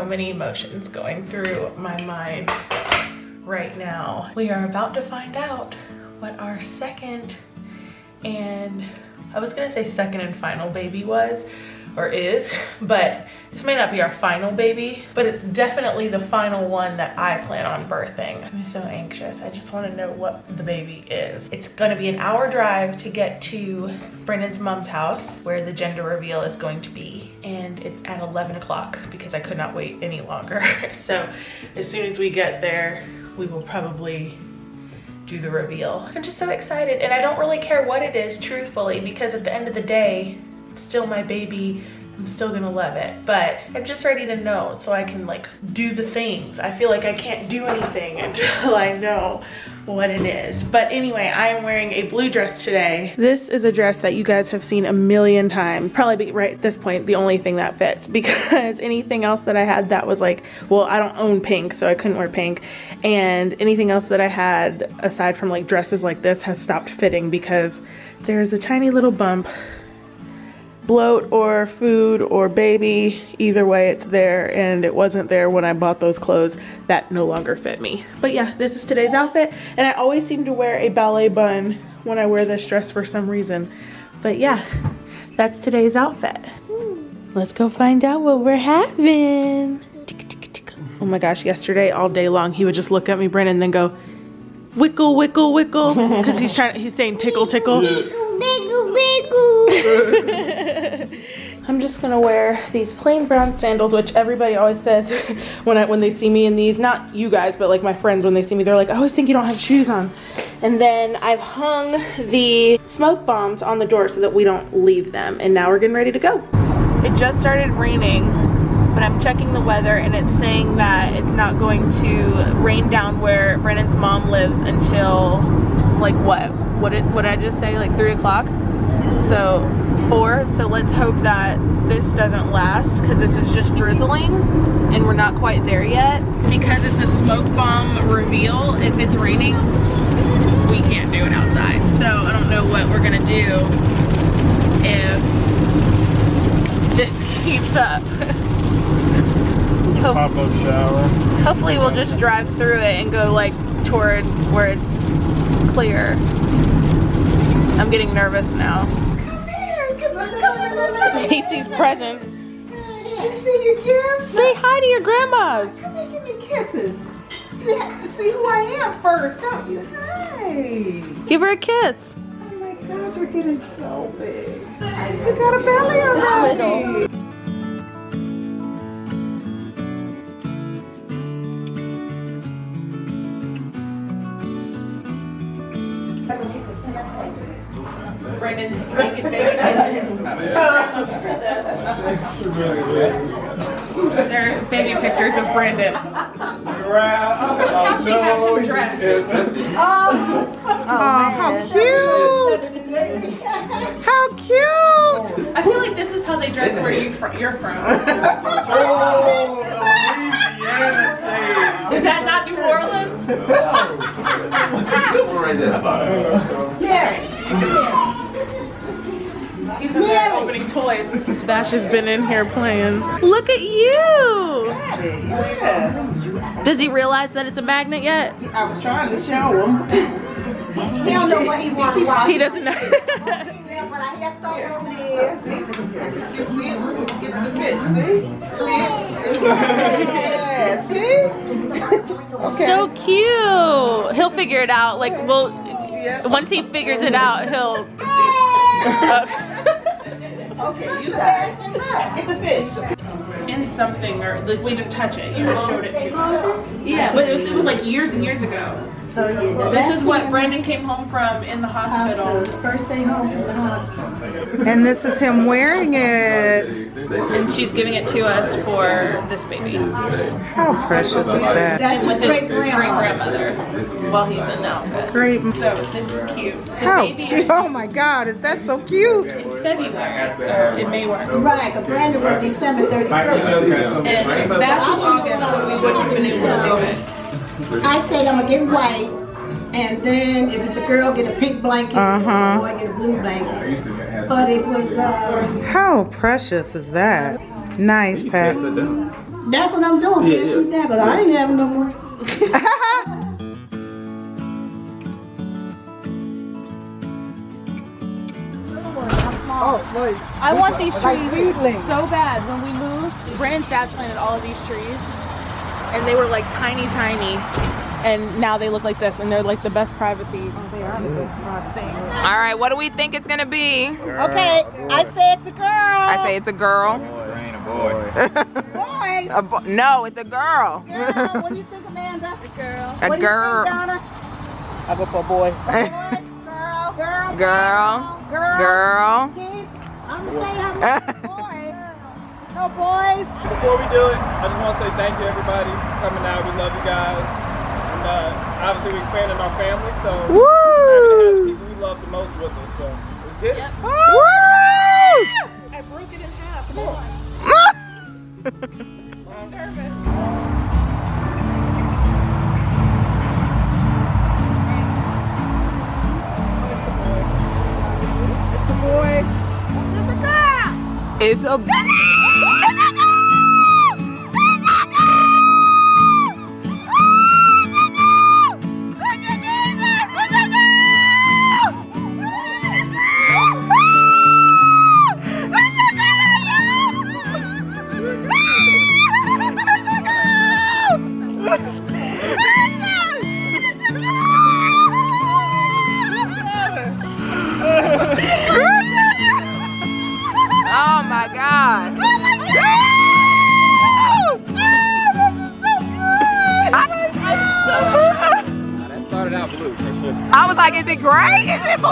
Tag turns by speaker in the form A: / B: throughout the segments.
A: many emotions going through my mind right now. We are about to find out what our second and, I was gonna say second and final baby was, or is, but this may not be our final baby, but it's definitely the final one that I plan on birthing. I'm so anxious. I just want to know what the baby is. It's going to be an hour drive to get to Brandon's mom's house where the gender reveal is going to be. And it's at 11 o'clock because I could not wait any longer. So as soon as we get there, we will probably do the reveal. I'm just so excited, and I don't really care what it is, truthfully, because at the end of the day, it's still my baby. I'm still gonna love it, but I'm just ready to know so I can like do the things. I feel like I can't do anything until I know what it is. But anyway, I am wearing a blue dress today. This is a dress that you guys have seen a million times. Probably be right at this point the only thing that fits, because anything else that I had that was like, well, I don't own pink, so I couldn't wear pink. And anything else that I had aside from like dresses like this has stopped fitting because there's a tiny little bump. Bloat or food or baby, either way it's there, and it wasn't there when I bought those clothes. That no longer fit me. But yeah, this is today's outfit, and I always seem to wear a ballet bun when I wear this dress for some reason. But yeah, that's today's outfit. Let's go find out what we're having. Oh my gosh, yesterday all day long he would just look at me, Brandon, and then go wickle wickle wickle, because he's saying tickle tickle. I'm just gonna wear these plain brown sandals, which everybody always says when they see me in these, not you guys, but like my friends, when they see me, they're like, I always think you don't have shoes on. And then I've hung the smoke bombs on the door so that we don't leave them. And now we're getting ready to go. It just started raining, but I'm checking the weather and it's saying that it's not going to rain down where Brandon's mom lives until like what did I just say, like 3 o'clock? So 4, so let's hope that this doesn't last, because this is just drizzling and we're not quite there yet. Because it's a smoke bomb reveal, if it's raining, we can't do it outside. So I don't know what we're gonna do if this keeps up.
B: Pop-up shower.
A: Hopefully we'll just drive through it and go like toward where it's clear. I'm getting nervous now. He sees presents.
C: You see your gifts?
A: Say hi to your grandmas.
C: Come here, give me kisses. You have to see who I am first, don't you? Hi.
A: Give her a kiss.
C: Oh my gosh, you're getting so big. You got a belly already.
A: Brandon's naked baby. They're baby pictures of Brandon.
B: Look
A: how she had him dressed.
C: Oh, how cute! How cute!
A: I feel like this is how they dress where you're from. Is that not New Orleans?
C: Yeah.
A: He's in there opening toys. Bash has been in here playing. Look at you!
C: Yeah.
A: Does he realize that it's a magnet yet?
C: I was trying to show him. He don't know what he wants.
A: He doesn't know.
C: But I had stuff over there. See it? Gets the pitch. See? See? Yeah, see? Okay.
A: So cute. He'll figure it out. Like, once he figures it out, he'll.
C: Okay, you guys. Get the fish.
A: In something, or like we didn't touch it. You just showed it to us. Yeah, but it was like years and years ago.
C: Oh, yeah.
A: This is what Brandon came home from in the hospital.
C: First day home from the hospital. And this is him wearing it.
A: And she's giving it to us for this baby.
C: How precious is that?
A: And with his great-grandmother while he's in the outfit.
C: Great.
A: So this is cute. The
C: How
A: baby
C: cute. Oh my God, is that so cute?
A: in February, so it may work.
D: Right, because Brandon was December 31st.
A: And Bash was August, so we wouldn't have been able to do it.
D: I said I'm going to get white, and then if it's a girl, get a pink blanket, or boy, get a blue blanket. But it was...
C: How precious is that? Nice, Pat.
D: That's what I'm doing. Pass me that, cause I ain't having no more.
A: I want these trees so bad. When we moved, Brandon's dad planted all of these trees, and they were like tiny, and now they look like this, and they're like the best privacy.
E: All right, what do we think it's gonna be?
D: Okay, I say it's a girl.
E: I say it's a girl.
B: Boy, ain't a boy.
D: Boy.
E: No, it's a girl.
D: Girl, what do you think, Amanda? A girl.
E: A
D: What do
E: girl.
D: you think, Donna?
C: I go for a boy.
D: Girl. Girl.
E: Girl.
D: Girl.
E: Girl.
D: Kids, I'm gonna say I'm a boy. No boys.
B: Before we do it, I just want to say thank you, everybody, for coming out. We love you guys. And obviously, we expanded our family, so
E: Woo!
B: the people we love the most with us. So let's get it.
E: Woo!
A: I broke it in half. Come on. I'm nervous.
E: It's a Oh my God.
B: That started out blue.
E: I was like, is it gray? Is it blue?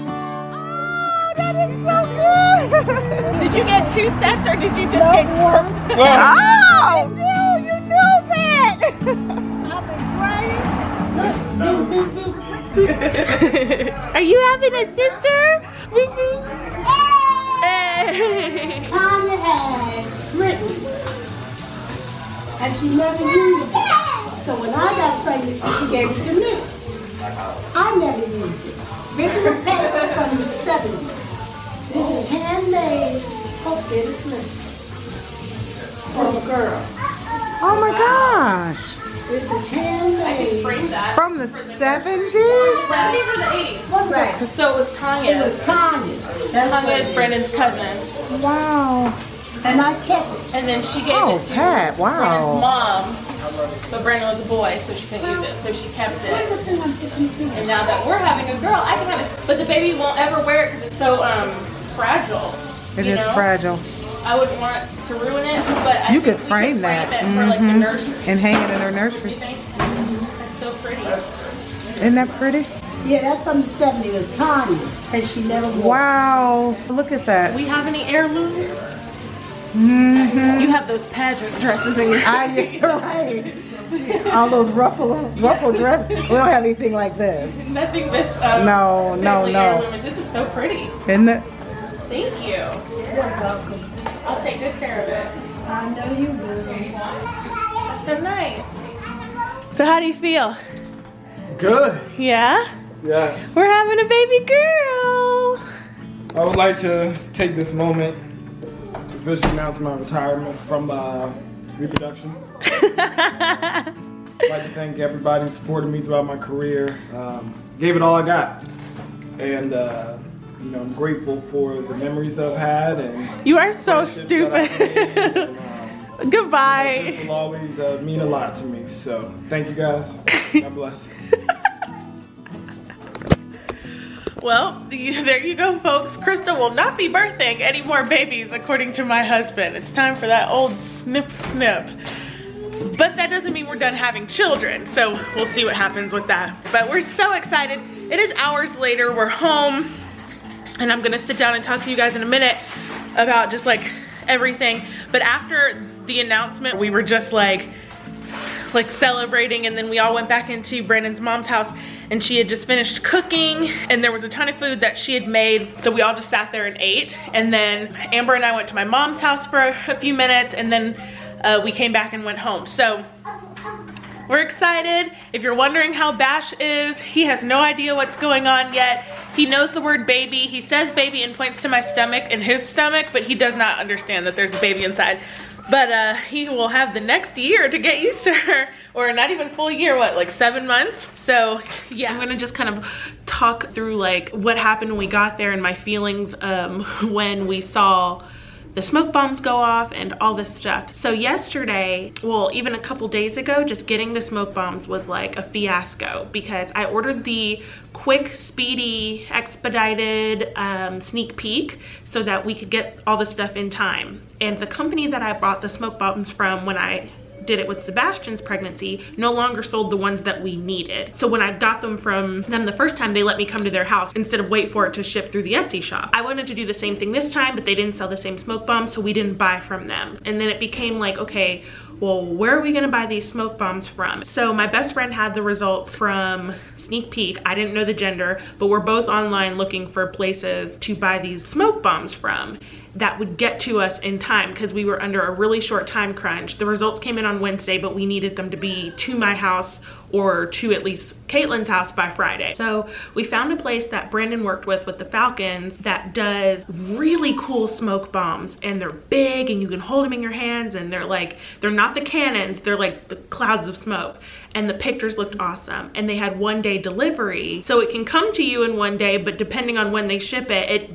E: Oh, that is so good.
A: Did you get 2 sets or did you just get one?
E: Oh!
D: You stupid!
A: Are you having a sister? Hey.
D: Tanya had written, and she never used it. So when I got pregnant, she gave it to me. I never used it. Original paper from the 70s. This is handmade hope bit slip from a girl.
C: Oh my gosh.
D: This is handmade.
A: Frame that.
C: From the 70s?
A: 70s or the 80s?
D: What's that?
A: So it was
D: It
A: Tanya's.
D: was Tanya's. That's what
A: Tanya's
D: it is.
A: Brandon's cousin.
C: Wow.
D: And I kept it.
A: And then she gave
C: Oh,
A: it to
C: Pat, wow.
A: Brandon's mom. But Brandon was a boy, so she couldn't use it. So she kept
D: What's
A: it.
D: the thing I'm sticking to?
A: And now that we're having a girl, I can have it. But the baby won't ever wear it because it's so fragile.
C: It
A: you
C: is
A: know?
C: fragile.
A: I wouldn't want to ruin it, but I
C: You
A: think
C: could
A: we
C: frame that.
A: it for like the nursery.
C: And hang it in her
A: You
C: nursery.
A: think? It's so pretty.
C: Isn't that pretty?
D: Yeah, that's from the 70s. It was Tanya, and she never wore it.
C: Wow. Look at that.
A: We have any heirlooms?
C: Mm-hmm.
A: You have those pageant dresses in your
C: You're right. All those ruffle dresses. We don't have anything like this.
A: Nothing this
C: No.
A: family heirloom. This is so pretty.
C: Isn't it?
A: Thank you.
D: You're welcome.
A: I'll take good care of it.
D: I know you will.
A: That's so nice. So how do you feel?
B: Good.
A: Yeah?
B: Yes.
A: We're having a baby girl.
B: I would like to take this moment to officially announce my retirement from reproduction. I'd like to thank everybody who supported me throughout my career. Gave it all I got. And you know, I'm grateful for the memories I've had and
A: You are so
B: friendships that I've made,
A: stupid.
B: and,
A: Goodbye.
B: this will always mean a lot to me. So thank you guys. God bless.
A: Well, there you go, folks. Krista will not be birthing any more babies, according to my husband. It's time for that old snip. But that doesn't mean we're done having children, so we'll see what happens with that. But we're so excited. It is hours later, we're home, and I'm gonna sit down and talk to you guys in a minute about just like everything. But after the announcement, we were just like celebrating, and then we all went back into Brandon's mom's house, and she had just finished cooking, and there was a ton of food that she had made, so we all just sat there and ate. And then Amber and I went to my mom's house for a few minutes, and then we came back and went home. So we're excited. If you're wondering how Bash is, he has no idea what's going on yet. He knows the word baby. He says baby and points to my stomach and his stomach, but he does not understand that there's a baby inside. But he will have the next year to get used to her, or not even full year, what, like 7 months? So yeah, I'm gonna just kind of talk through like what happened when we got there and my feelings when we saw the smoke bombs go off and all this stuff. So yesterday, well, even a couple days ago, just getting the smoke bombs was like a fiasco because I ordered the quick, speedy, expedited sneak peek so that we could get all the stuff in time. And the company that I bought the smoke bombs from when I did it with Sebastian's pregnancy no longer sold the ones that we needed. So when I got them from them the first time, they let me come to their house instead of wait for it to ship through the Etsy shop. I wanted to do the same thing this time, but they didn't sell the same smoke bombs, so we didn't buy from them. And then it became like, okay, well, where are we gonna buy these smoke bombs from? So my best friend had the results from Sneak Peek. I didn't know the gender, but we're both online looking for places to buy these smoke bombs from that would get to us in time because we were under a really short time crunch. The results came in on Wednesday, but we needed them to be to my house or to at least Caitlin's house by Friday. So we found a place that Brandon worked with the Falcons that does really cool smoke bombs, and they're big and you can hold them in your hands, and they're not the cannons, they're like the clouds of smoke. And the pictures looked awesome, and they had 1-day delivery. So it can come to you in 1 day, but depending on when they ship it, it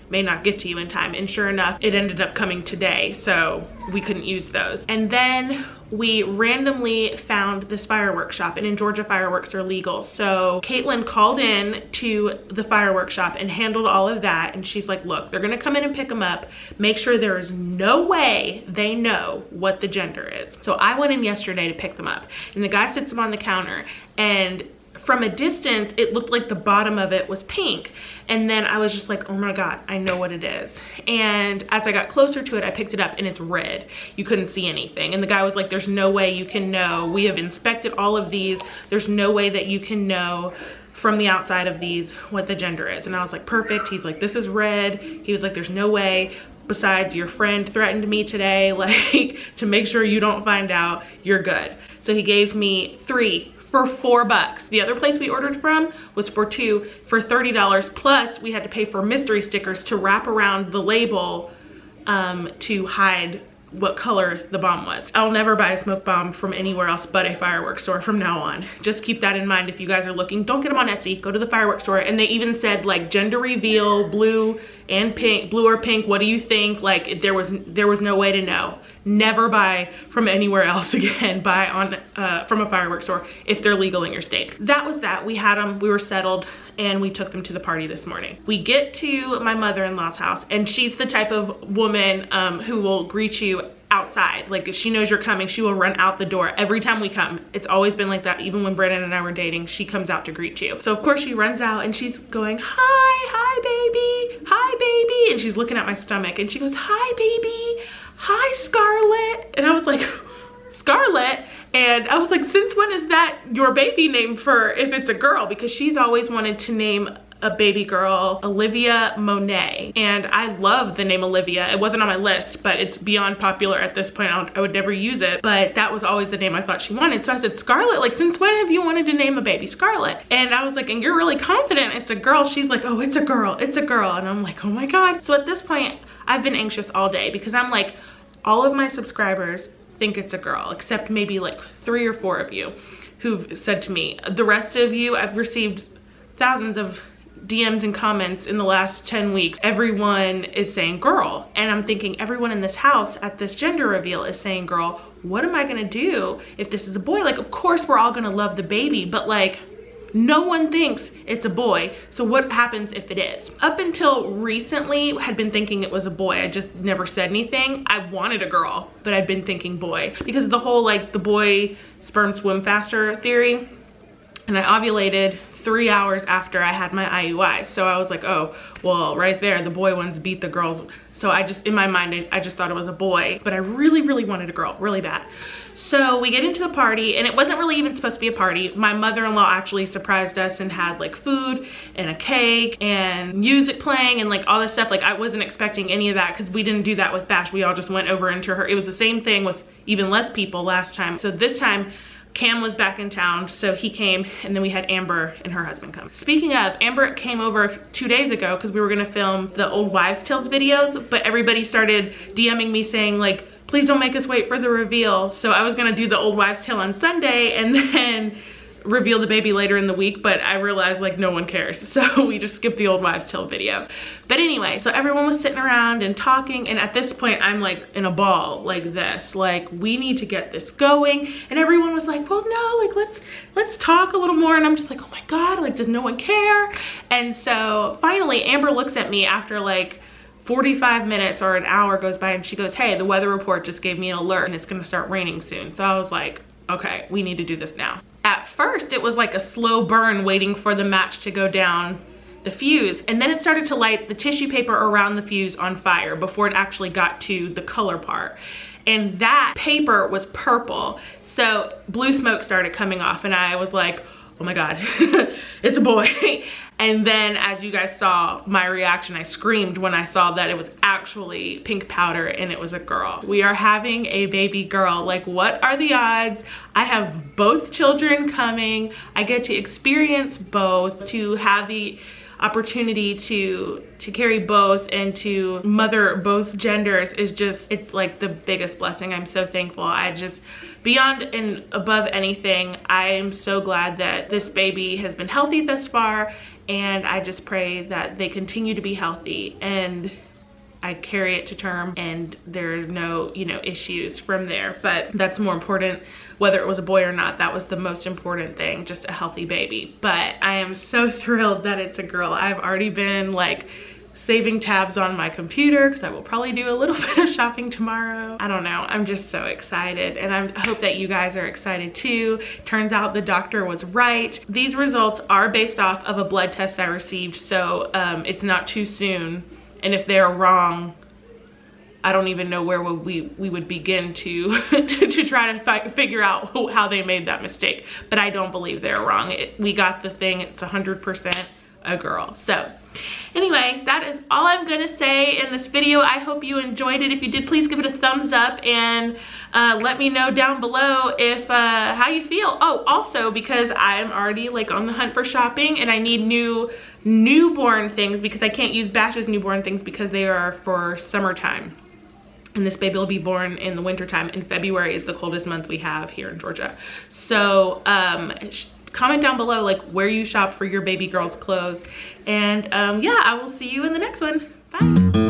A: may not get to you in time. And sure enough, it ended up coming today, so we couldn't use those. And then we randomly found this fireworks shop, and in Georgia, fireworks are legal. So Caitlin called in to the fireworks shop and handled all of that. And she's like, look, they're gonna come in and pick them up. Make sure there is no way they know what the gender is. So I went in yesterday to pick them up, and the guy sits them on the counter, and from a distance, it looked like the bottom of it was pink. And then I was just like, oh my God, I know what it is. And as I got closer to it, I picked it up and it's red. You couldn't see anything. And the guy was like, there's no way you can know. We have inspected all of these. There's no way that you can know from the outside of these what the gender is. And I was like, perfect. He's like, this is red. He was like, there's no way. Besides, your friend threatened me today, like, to make sure you don't find out, you're good. So he gave me 3 for $4. The other place we ordered from was for 2 for $30, plus we had to pay for mystery stickers to wrap around the label to hide what color the bomb was. I'll never buy a smoke bomb from anywhere else but a fireworks store from now on. Just keep that in mind if you guys are looking. Don't get them on Etsy, go to the fireworks store. And they even said like gender reveal, blue and pink, blue or pink, what do you think? Like there was no way to know. Never buy from anywhere else again. Buy from a fireworks store if they're legal in your state. That was that. We had them, we were settled, and we took them to the party this morning. We get to my mother-in-law's house, and she's the type of woman who will greet you outside. Like if she knows you're coming, she will run out the door every time we come. It's always been like that. Even when Brandon and I were dating, she comes out to greet you. So of course she runs out and she's going, hi baby, hi baby. And she's looking at my stomach and she goes, hi baby, hi Scarlett. And I was like, Scarlett? And I was like, since when is that your baby name for if it's a girl? Because she's always wanted to name a baby girl Olivia Monet, and I love the name Olivia. It wasn't on my list, but it's beyond popular at this point. I would never use it, but that was always the name I thought she wanted. So I said, Scarlett, like since when have you wanted to name a baby Scarlett? And I was like, and you're really confident it's a girl? She's like, oh, it's a girl, it's a girl. And I'm like, oh my God. So at this point, I've been anxious all day because I'm like, all of my subscribers think it's a girl, except maybe like 3 or 4 of you who've said to me. The rest of you, I've received thousands of DMs and comments in the last 10 weeks. Everyone is saying girl. And I'm thinking everyone in this house at this gender reveal is saying girl. What am I gonna do if this is a boy? Like, of course we're all gonna love the baby, but like, no one thinks it's a boy. So what happens if it is? Up until recently, I had been thinking it was a boy. I just never said anything. I wanted a girl, but I'd been thinking boy because of the whole like the boy sperm swim faster theory. And I ovulated 3 hours after I had my IUI. So I was like, oh, well, right there, the boy ones beat the girls. So I just, in my mind, I just thought it was a boy, but I really, really wanted a girl, really bad. So we get into the party, and it wasn't really even supposed to be a party. My mother-in-law actually surprised us and had like food and a cake and music playing and like all this stuff. Like I wasn't expecting any of that because we didn't do that with Bash. We all just went over into her. It was the same thing with even less people last time. So this time, Cam was back in town, so he came, and then we had Amber and her husband come. Speaking of, Amber came over 2 days ago because we were gonna film the old wives' tales videos, but everybody started DMing me saying like, please don't make us wait for the reveal. So I was gonna do the old wives' tale on Sunday and then reveal the baby later in the week, but I realized like no one cares, so we just skipped the old wives' tale video. But anyway, so everyone was sitting around and talking, and at this point I'm like in a ball like this, like we need to get this going, and everyone was like, well no, like let's talk a little more, and I'm just like, oh my god, like does no one care? And so finally Amber looks at me after like 45 minutes or an hour goes by, and she goes, hey, the weather report just gave me an alert and it's gonna start raining soon. So I was like, okay, we need to do this now. At first, it was like a slow burn waiting for the match to go down the fuse, and then it started to light the tissue paper around the fuse on fire before it actually got to the color part. And that paper was purple, so blue smoke started coming off, and I was like, oh my god, it's a boy. And then as you guys saw my reaction, I screamed when I saw that it was actually pink powder and it was a girl. We are having a baby girl. Like, what are the odds? I have both children coming. I get to experience both, to have the opportunity to carry both and to mother both genders is just, it's like the biggest blessing. I'm so thankful. I just, beyond and above anything, I am so glad that this baby has been healthy thus far, and I just pray that they continue to be healthy and I carry it to term and there are no, you know, issues from there. But that's more important, whether it was a boy or not. That was the most important thing, just a healthy baby. But I am so thrilled that it's a girl. I've already been like saving tabs on my computer because I will probably do a little bit of shopping tomorrow. I don't know, I'm just so excited, and I hope that you guys are excited too. Turns out the doctor was right. These results are based off of a blood test I received, so it's not too soon, and if they're wrong, I don't even know where we would begin to to try to figure out how they made that mistake, but I don't believe they're wrong. We got the thing, it's 100% a girl. So anyway, that is all I'm gonna say in this video. I hope you enjoyed it. If you did, please give it a thumbs up and let me know down below if how you feel. Oh, also, because I'm already like on the hunt for shopping and I need new newborn things, because I can't use Bash's newborn things because they are for summertime. And this baby will be born in the wintertime, and February is the coldest month we have here in Georgia. So comment down below like where you shop for your baby girl's clothes, and yeah, I will see you in the next one. Bye.